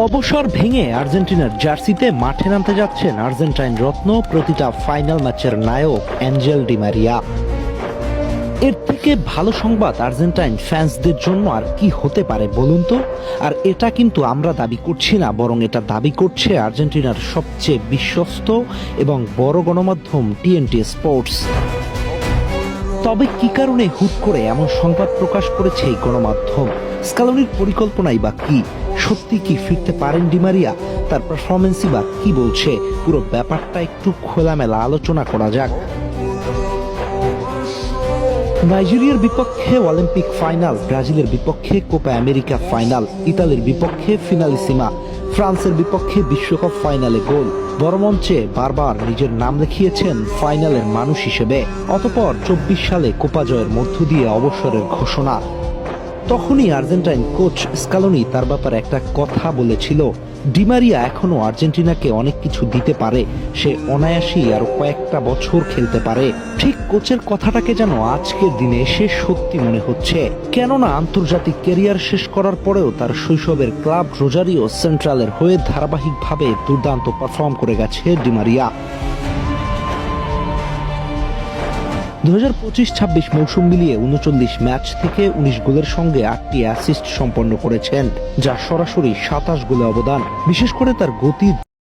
অবসর ভেঙে আর্জেন্টিনার জার্সিতে মাঠে নামতে যাচ্ছেন আর্জেন্টাইন রত্ন, প্রতিটা ফাইনাল ম্যাচের নায়ক অ্যাঞ্জেল ডি মারিয়া। এর থেকে ভালো সংবাদ আর্জেন্টাইন ফ্যান্সদের জন্য আর কি হতে পারে বলুন তো? আর এটা কিন্তু আমরা দাবি করছি না, বরং এটা দাবি করছে আর্জেন্টিনার সবচেয়ে বিশ্বস্ত এবং বড় গণমাধ্যম টিএনটি স্পোর্টস। তবে কি কারণে হুট করে এমন সংবাদ প্রকাশ করেছে এই গণমাধ্যম? স্কালোনির পরিকল্পনাই বা কি? সত্যি কি ফিরতে পারেন ডি মারিয়া? তার পারফরমেন্সই বা কি বলছে? পুরো ব্যাপারটা একটু খোলামেলা আলোচনা করা যাক। নাইজেরিয়ার বিপক্ষে অলিম্পিক ফাইনাল, ব্রাজিলের বিপক্ষে কোপা আমেরিকা ফাইনাল, ইতালির বিপক্ষে ফিনালিসিমা, ফ্রান্সের বিপক্ষে বিশ্বকাপ ফাইনালে গোল। বড় মঞ্চে বারবার নিজের নাম লিখিয়েছেন ফাইনালের মানুষ হিসেবে। অতঃপর 24 সালে কোপা জয়ের মধ্য দিয়ে অবসরের ঘোষণা। তখনই আর্জেন্টাইন কোচ স্কালোনি তার ব্যাপারে একটা কথা বলেছিল, ডি মারিয়া এখনো আর্জেন্টিনাকে অনেক কিছু দিতে পারে, সে অনায়াসেই আরো কয়েকটা বছর খেলতে পারে। ঠিক কোচের কথাটাকে যেন আজকের দিনে সে সত্যি মনে হচ্ছে। কেননা আন্তর্জাতিক ক্যারিয়ার শেষ করার পরেও তার শৈশবের ক্লাব রোজারিও সেন্ট্রালের হয়ে ধারাবাহিকভাবে দুর্দান্ত পারফর্ম করে গেছে ডি মারিয়া। 2025-26 মৌসুম মিলিয়ে 39 ম্যাচ থেকে 19 গোলের সঙ্গে 8টি অ্যাসিস্ট সম্পন্ন করেছেন, যা সরাসরি 27 গোলে অবদান। বিশেষ করে তার গতি